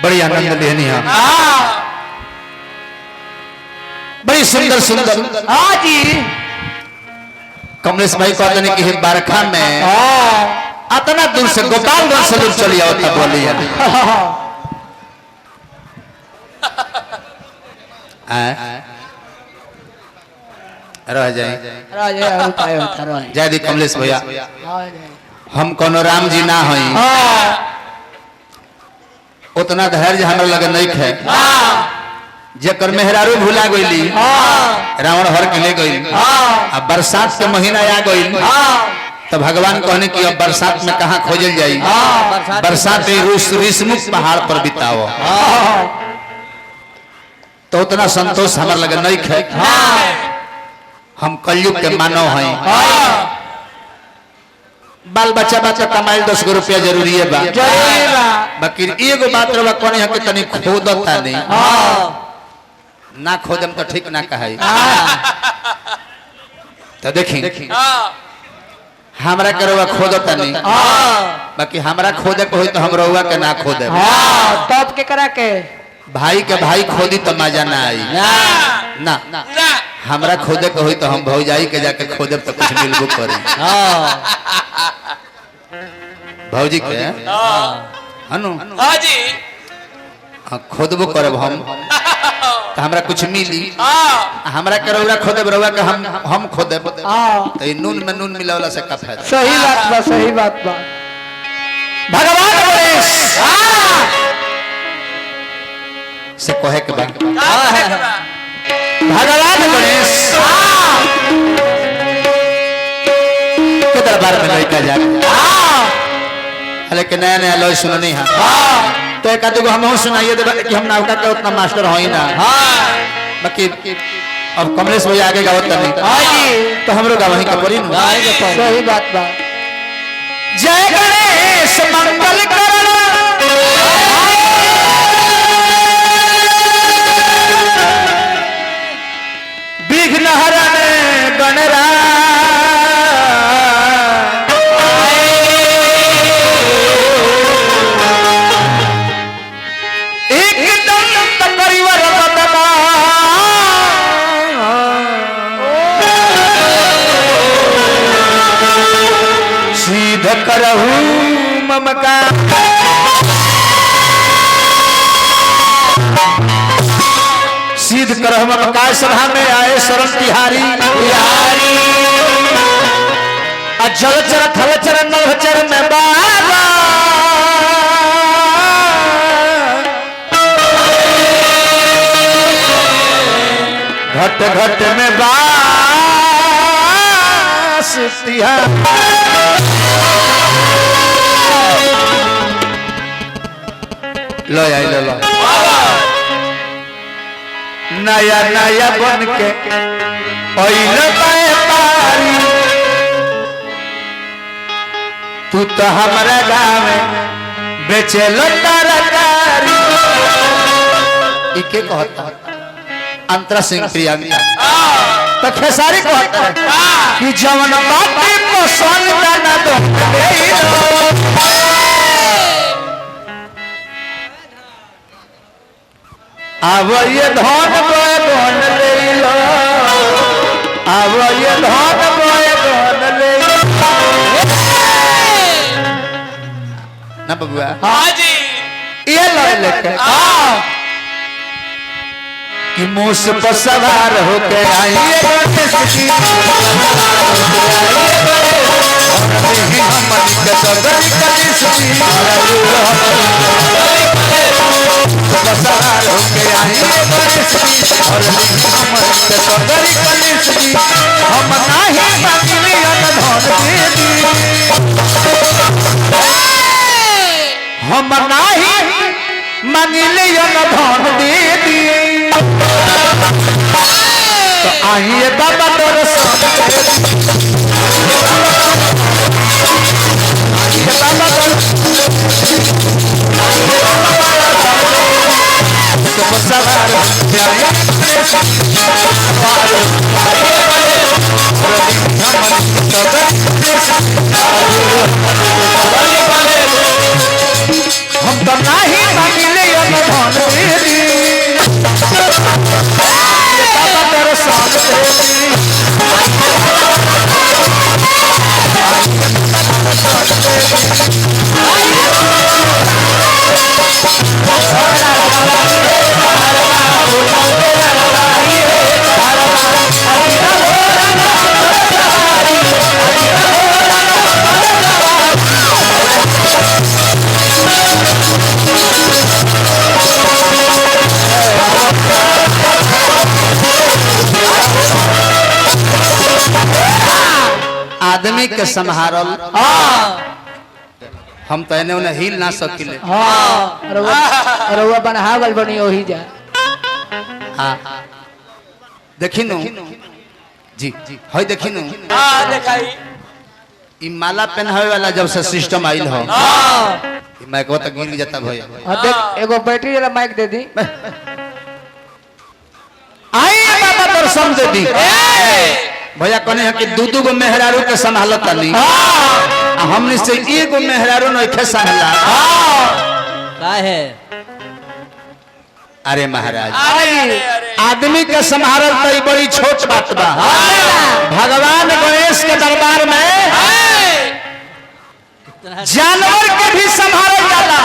बड़ी आनंद लेनी है, बड़ी सुंदर सुंदर। हाँ जी कमलेश भाई कहते हैं कि बारखा में इतना दूर से गोपालगंज से लोग चली आओ तब बोली है रह जाए जय दी कमलेश भैया। हम कोनो राम जी ना हई, उतना धैर्य हमारे लगे नहीं है। जेकर मेहरारू भूला गईली, रावण हर के ले गई। अब बरसात के महीना आ गई तो भगवान कहने की अब बरसात में कहाँ खोजल जाई, बरसात ऋषमुख पहाड़ पर बिताओ। तो उतना संतोष हमारे लगे नहीं है। हम कलयुग के मानव हैं। बाल बच्चा बच्चा कमाई 10 गो रुपया जरूरी है बाकी एगो बात रहा कौन है कि तनी खोदता नहीं ना खोदम तो ठीक ना कहे। तो देखी हमरा के रउआ खोदता नहीं बाकी हमरा खोदे को होई तो हम रउआ के ना खोदे। तब के करा के भाई के भाई खोदी तो मजा ना आई ना हमरा खोदे को होई तो हम भौजाई के जाके खोदे तो कुछ मिलबो करी। भौजी के हनु हाँ जी खोदबो करब हम तो हमरा कुछ मिली। हमरा के रउरा खोदे रउआ के हम खोदे तो ई नून में नून मिलावला से का फायदा। सही बात बा सही बात बा। भगवान गणेश से कहे के बा भगवान गणेश के दरबार में लइका जा लेकिन नया नया लोग सुननी है तो एक आदमी को हम सुनाइए दे कि हम नावका के उतना मास्टर हो ही ना। बाकी अब कमलेश भैया आगे गावत नहीं तो हमरो गावही का परी न। सही बात बा। जय गणेश मंगल करण विघ्न हरण गणरा करहु ममका सिद्ध करहु ममका सभा में आए शरण तिहारी जल चर थल चर नभ चर में बाबा घट घट में बास लो आई लो नया नया बन के पारी तू तो हमारा गाँव में बेचे लो तरकारी। इके कहता अंतरा सिंह प्रियंका तो खेसारी कहता कि जवन बाती पसंद ना दो अब ये धन बोए धन ले लो अब ये धन बोए धन ले ना बबुआ। हाँ जी ये लो लेके कि मूस पर सवार होके आइए गणेश जी हम के सगरी गणेश जी सवार होके आइए गणेश जी और हम के सगरी गणेश जी हम नाही मांगली अन धन दे दी हम नाही मांगली अन धन दे दी तो आइए बाबा दर्शन आइए बाबा दर्शन हम तो नहीं मांगिले अनुदान तेरी बाबा तेरे साथ आदमी के संहारल हम तो एने उन्हें हिल ना सकिले। हाँ रउआ बनहावल बनी ओही जा। हाँ देखी नु जी हई देखी नु देखाई ई माला पहनावे वाला जब से सिस्टम आइल हो मैं कहता गिर जाता भैया। हाँ देख एगो बैटरी वाला माइक दे दी। आई बाबा दर्शन दे दी भैया कहने है कि दू गो मेहरारू के संभालत नहीं हमने से एगो मेहरारू नहीं खे संभाला का है। अरे महाराज अरे आदमी के संभालल तो ई बड़ी छोट बात बा। भगवान गणेश के दरबार में जानवर के भी संभालल जाला।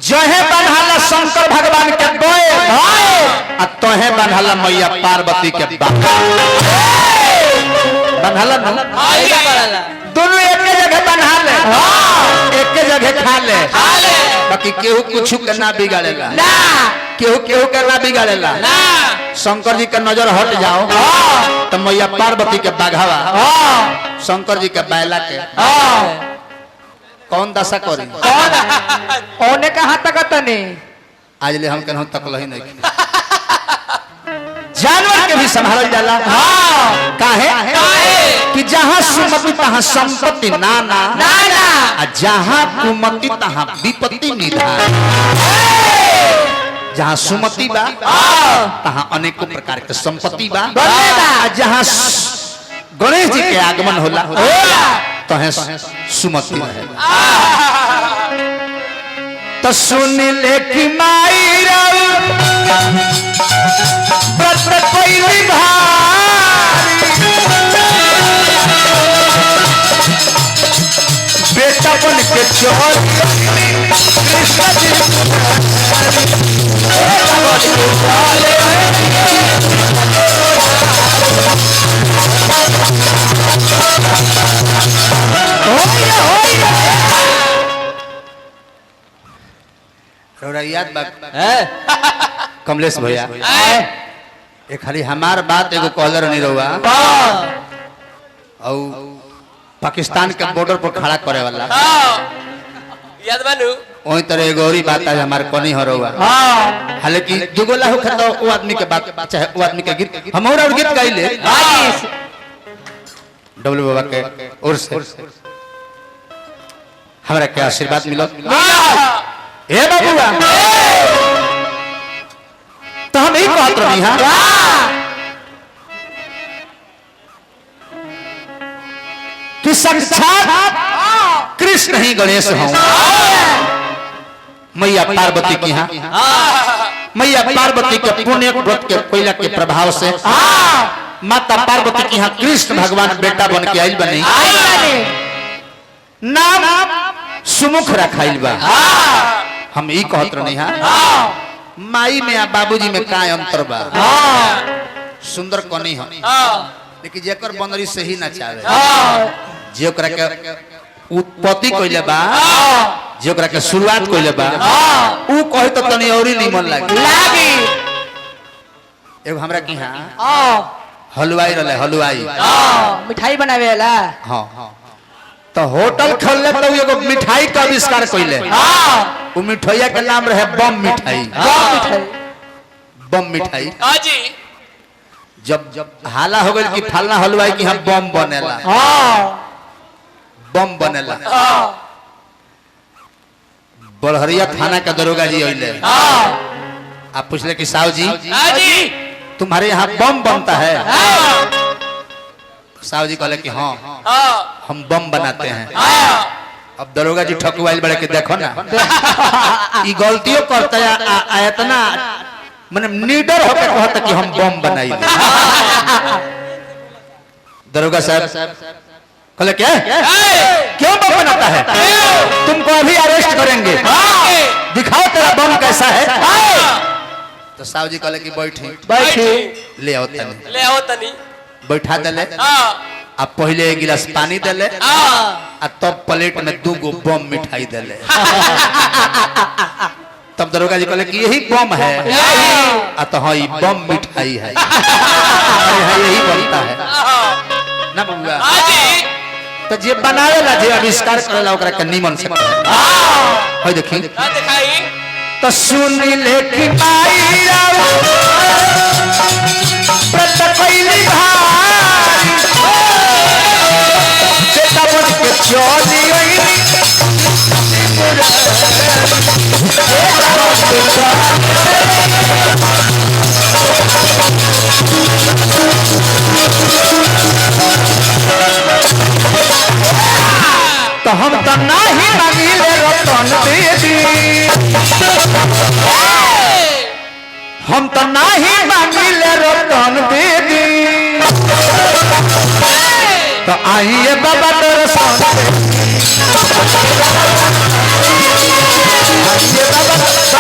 जहे बन्हाला शंकर भगवान के गोए आ तोहे बन्हाला मैया पार्वती के बाप बन्हाला दोनों एक जगह बन्हा ले एक जगह खा ले बाकी केहू कुछ के ना बिगाड़ेगा केहू के ना बिगाड़ेगा। शंकर जी का नजर हट जाओ तो मैया पार्वती के बाघावा शंकर जी के बैला के कौन दशा करी ओने कहाँ तक तने आज ले हम कहूं तक लही नहीं जानवर के भी संभालल जाला। काहे कि जहां सुमति तहां संपत्ति नाना आ जहां कुमति तहां विपत्ति निधान। जहां सुमति बा तहां अनेकों प्रकार के संपत्ति बा आ जहां गणेश जी के आगमन होला तो है सुमति है। तो सुन ले कि माई व्रत कोई भारी बेटा बन के चोर कृष्ण याद कमलेश भैया एक खाली हमार बात एगो कॉलर नहीं रहुआ और पाकिस्तान के बॉर्डर पर खड़ा करे वाला याद बानू वही तरह एगो और बात आज हमारे कोनी हो रहुआ। हालांकि दुगोला हो खतो वो आदमी के बात चाहे वो आदमी के गीत हम और गीत गाइले डब्लू बाबा के ओर से हमरा के आशीर्वाद मिलो ए बाबूआ तो हम ही कहत रही हां कि साक्षात कृष्ण ही गणेश हूं। मैया पार्वती की हां मैया पार्वती के पुण्य व्रत के कोयला के प्रभाव से माता पार्वती की हां कृष्ण भगवान बेटा बन के आइल बनी नाम सुमुख रखाइल बा। हम ई कहत रही हां माई में आ बाबूजी में का अंतर बा। सुंदर कोनी हो लेकिन जेकर बनरी से ही ना चाहे जे ओकरा के उत्पत्ति कइले बा जे ओकरा के शुरुआत कइले बा ऊ कहे तो तनी औरी निमन लागी। एगो हमरा की हां हलवाई रहले हलवाई मिठाई बनावे वाला हां तो होटल खोलले तो एगो मिठाई का आविष्कार कइले ऊ मिठाइया के नाम रहे बम मिठाई। बम मिठाई हां जी जब हाला हो गइल कि फलना हलवाई की हम बम बनेला बम बनेला बड़हरिया थाना के दरोगा जी अइले आप पूछले कि साहु जी हाँ जी तुम्हारे यहाँ बम बनता है? साहु जी कहले कि हाँ हाँ हम बम बनाते हैं। हाँ अब दरोगा जी ठकुआइल बड़े के देखो ना ई गलतियों करता है इतना मैंने नीडर होकर कहता कि हम बम बनाई दे। दरोगा साहब कहले क्या क्यों बम बनाता है? तुमको अभी अरेस्ट करेंगे, दिखाओ तेरा बम कैसा है। तो साहु जी कहले कि बैठी बैठी ले आओ तनी। ले आओ तनी बैठा देले, हाँ अब पहले एक गिलास पानी देले, हाँ तब प्लेट में 2 गो बम मिठाई देले। तब दरोगा जी कहले कि यही बम है। तो हाँ ये बम मिठाई है, यही बनता है ना बउआ। हाँ जी तो जे बनावेला जे आविष्कार करेला ओकरा के निमन से होय देखी हाँ दिखाई तो सुन ले कि माई राव प्रत पहली भारी बेटा बन के चली गई तो हम तो नहीं मांगिले रतन दीदी, हम तो नहीं मांगिले रतन दीदी। तो आइए बाबा दर्शन आइए बाबा दर्शन